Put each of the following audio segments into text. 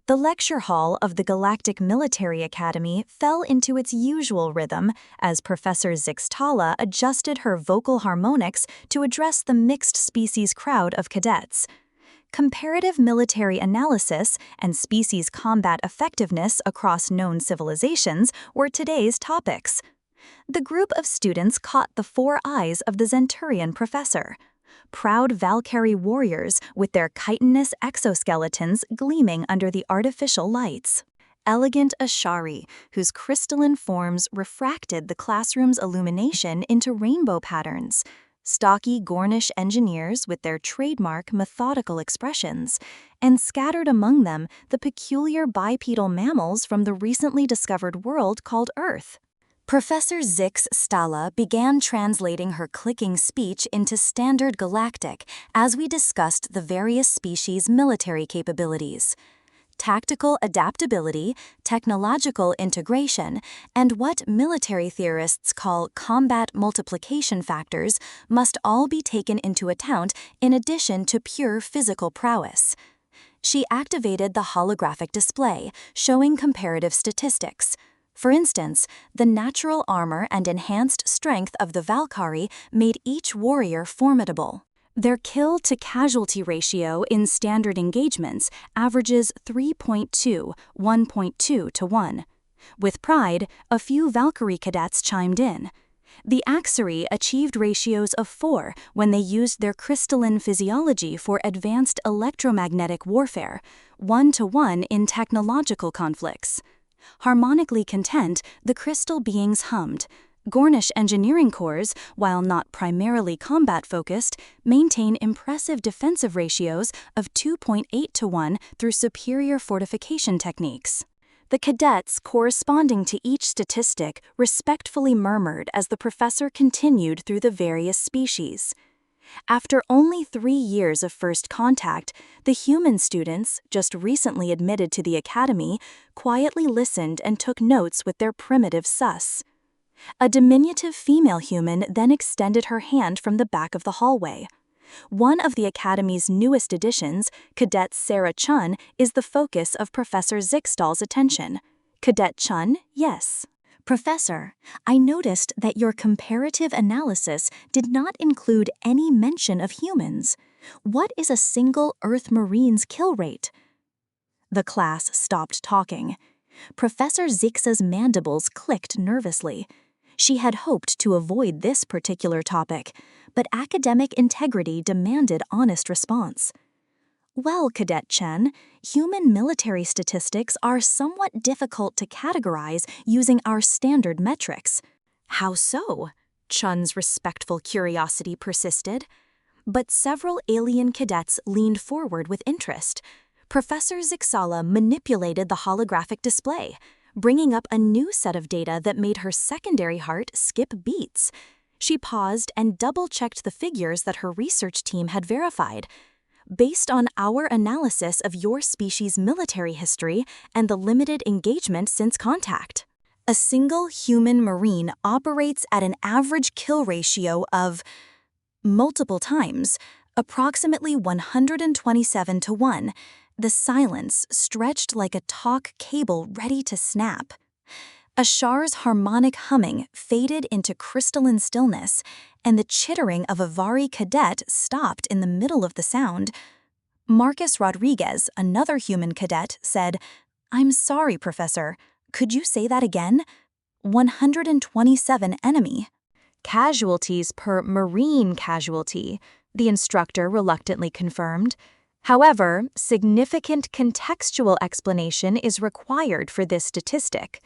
The lecture hall of the Galactic Military Academy fell into its usual rhythm as Professor Zixtala adjusted her vocal harmonics to address the mixed-species crowd of cadets. Comparative military analysis and species combat effectiveness across known civilizations were today's topics. The group of students caught the four eyes of the Zenturian professor. Proud Valkyrie warriors with their chitinous exoskeletons gleaming under the artificial lights. Elegant Ashari, whose crystalline forms refracted the classroom's illumination into rainbow patterns. Stocky Gornish engineers with their trademark methodical expressions, and scattered among them the peculiar bipedal mammals from the recently discovered world called Earth. Professor Zixtala began translating her clicking speech into Standard Galactic as we discussed the various species' military capabilities. Tactical adaptability, technological integration, and what military theorists call combat multiplication factors must all be taken into account in addition to pure physical prowess. She activated the holographic display, showing comparative statistics. For instance, the natural armor and enhanced strength of the Valkyrie made each warrior formidable. Their kill-to-casualty ratio in standard engagements averages 3.2, 1.2 to 1. With pride, a few Valkyrie cadets chimed in. The Axery achieved ratios of 4 when they used their crystalline physiology for advanced electromagnetic warfare, 1 to 1 in technological conflicts. Harmonically content, the crystal beings hummed. Gornish engineering corps, while not primarily combat-focused, maintain impressive defensive ratios of 2.8 to 1 through superior fortification techniques. The cadets, corresponding to each statistic, respectfully murmured as the professor continued through the various species. After only 3 years of first contact, the human students, just recently admitted to the academy, quietly listened and took notes with their primitive sus. A diminutive female human then extended her hand from the back of the hallway. One of the academy's newest additions, Cadet Sarah Chun, is the focus of Professor Zixtal's attention. Cadet Chun, yes. Professor, I noticed that your comparative analysis did not include any mention of humans. What is a single Earth Marine's kill rate? The class stopped talking. Professor Zixa's mandibles clicked nervously. She had hoped to avoid this particular topic, but academic integrity demanded honest response. Well, Cadet Chen, human military statistics are somewhat difficult to categorize using our standard metrics. How so? Chun's respectful curiosity persisted. But several alien cadets leaned forward with interest. Professor Zixtala manipulated the holographic display, bringing up a new set of data that made her secondary heart skip beats. She paused and double-checked the figures that her research team had verified. Based on our analysis of your species' military history and the limited engagement since contact, a single human marine operates at an average kill ratio of multiple times, approximately 127 to 1. The silence stretched like a taut cable ready to snap. Ashar's harmonic humming faded into crystalline stillness, and the chittering of a Vari cadet stopped in the middle of the sound. Marcus Rodriguez, another human cadet, said, "I'm sorry, Professor. Could you say that again? 127 enemy." Casualties per marine casualty, the instructor reluctantly confirmed. However, significant contextual explanation is required for this statistic.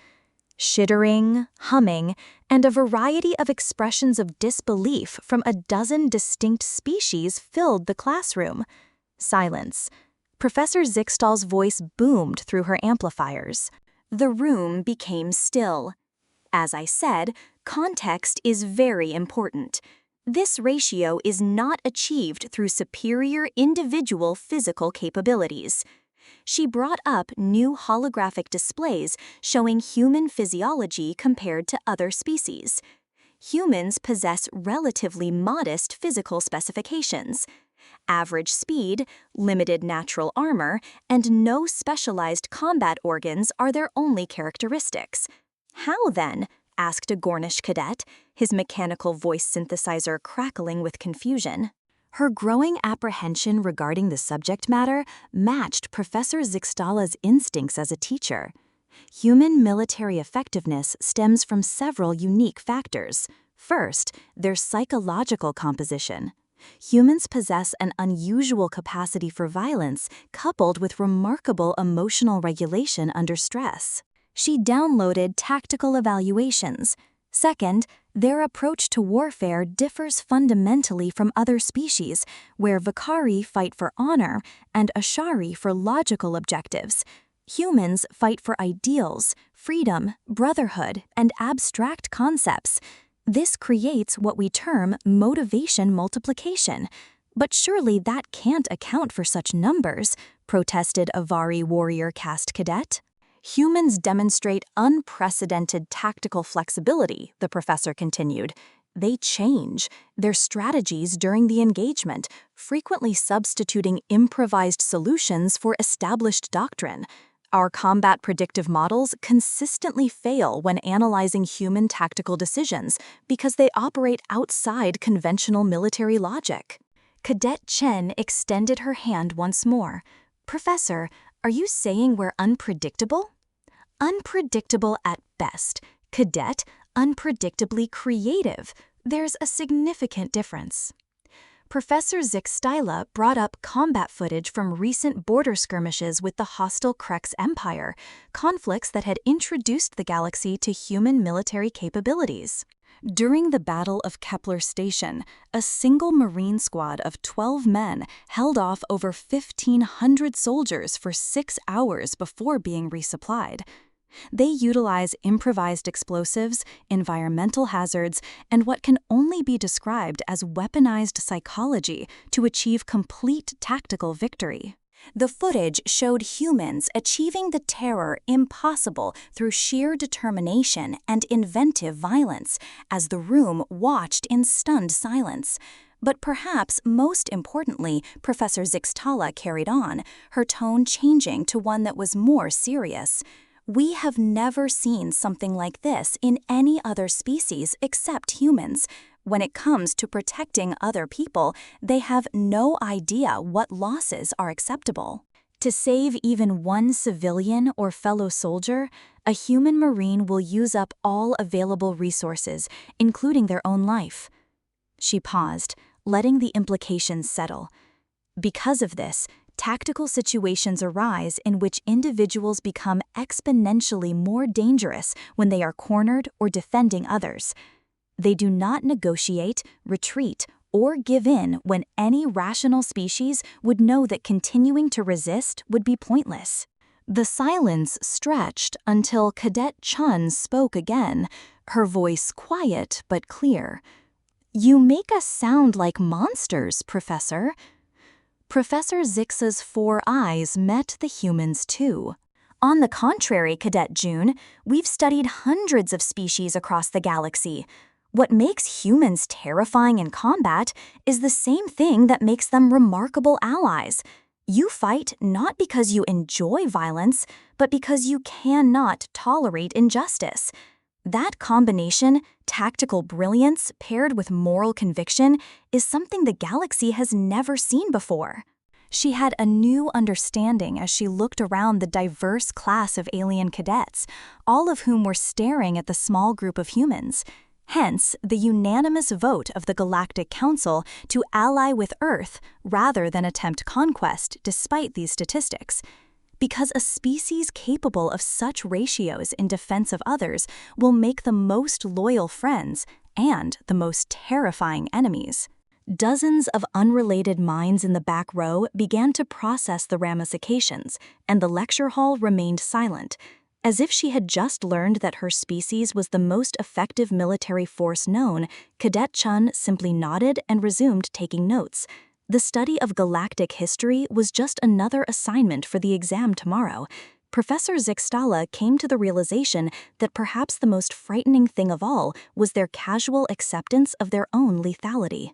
Shittering, humming, and a variety of expressions of disbelief from a dozen distinct species filled the classroom. Silence. Professor Zixtal's voice boomed through her amplifiers. The room became still. As I said, context is very important. This ratio is not achieved through superior individual physical capabilities. She brought up new holographic displays showing human physiology compared to other species. Humans possess relatively modest physical specifications. average speed, limited natural armor, and no specialized combat organs are their only characteristics. How then? Asked a Gornish cadet, his mechanical voice synthesizer crackling with confusion. Her growing apprehension regarding the subject matter matched Professor Zixtala's instincts as a teacher. Human military effectiveness stems from several unique factors. First, their psychological composition. Humans possess an unusual capacity for violence coupled with remarkable emotional regulation under stress. She downloaded tactical evaluations. Second, their approach to warfare differs fundamentally from other species, where Vakari fight for honor and Ashari for logical objectives. Humans fight for ideals, freedom, brotherhood, and abstract concepts. This creates what we term motivation multiplication. But surely that can't account for such numbers, protested a Vari warrior caste cadet. Humans demonstrate unprecedented tactical flexibility, the professor continued. They change their strategies during the engagement, frequently substituting improvised solutions for established doctrine. Our combat predictive models consistently fail when analyzing human tactical decisions because they operate outside conventional military logic. Cadet Chen extended her hand once more. Professor, are you saying we're unpredictable? Unpredictable at best. Cadet, unpredictably creative. There's a significant difference. Professor Zixtala brought up combat footage from recent border skirmishes with the hostile Krex Empire, conflicts that had introduced the galaxy to human military capabilities. During the Battle of Kepler Station, a single Marine squad of 12 men held off over 1,500 soldiers for 6 hours before being resupplied. They utilize improvised explosives, environmental hazards, and what can only be described as weaponized psychology to achieve complete tactical victory. The footage showed humans achieving the terror impossible through sheer determination and inventive violence, as the room watched in stunned silence. But perhaps most importantly, Professor Zixtala carried on, her tone changing to one that was more serious. We have never seen something like this in any other species except humans. When it comes to protecting other people, they have no idea what losses are acceptable. To save even one civilian or fellow soldier, a human Marine will use up all available resources, including their own life. She paused, letting the implications settle. Because of this, tactical situations arise in which individuals become exponentially more dangerous when they are cornered or defending others. They do not negotiate, retreat, or give in when any rational species would know that continuing to resist would be pointless. The silence stretched until Cadet Chun spoke again, her voice quiet but clear. "You make us sound like monsters, Professor." Professor Zix's 4 eyes met the humans too. On the contrary, Cadet June, we've studied hundreds of species across the galaxy. What makes humans terrifying in combat is the same thing that makes them remarkable allies. You fight not because you enjoy violence, but because you cannot tolerate injustice. That combination, tactical brilliance paired with moral conviction, is something the galaxy has never seen before. She had a new understanding as she looked around the diverse class of alien cadets, all of whom were staring at the small group of humans. Hence, the unanimous vote of the Galactic Council to ally with Earth rather than attempt conquest despite these statistics. Because a species capable of such ratios in defense of others will make the most loyal friends and the most terrifying enemies. Dozens of unrelated minds in the back row began to process the ramifications, and the lecture hall remained silent. As if she had just learned that her species was the most effective military force known, Cadet Chun simply nodded and resumed taking notes. The study of galactic history was just another assignment for the exam tomorrow. Professor Zixtala came to the realization that perhaps the most frightening thing of all was their casual acceptance of their own lethality.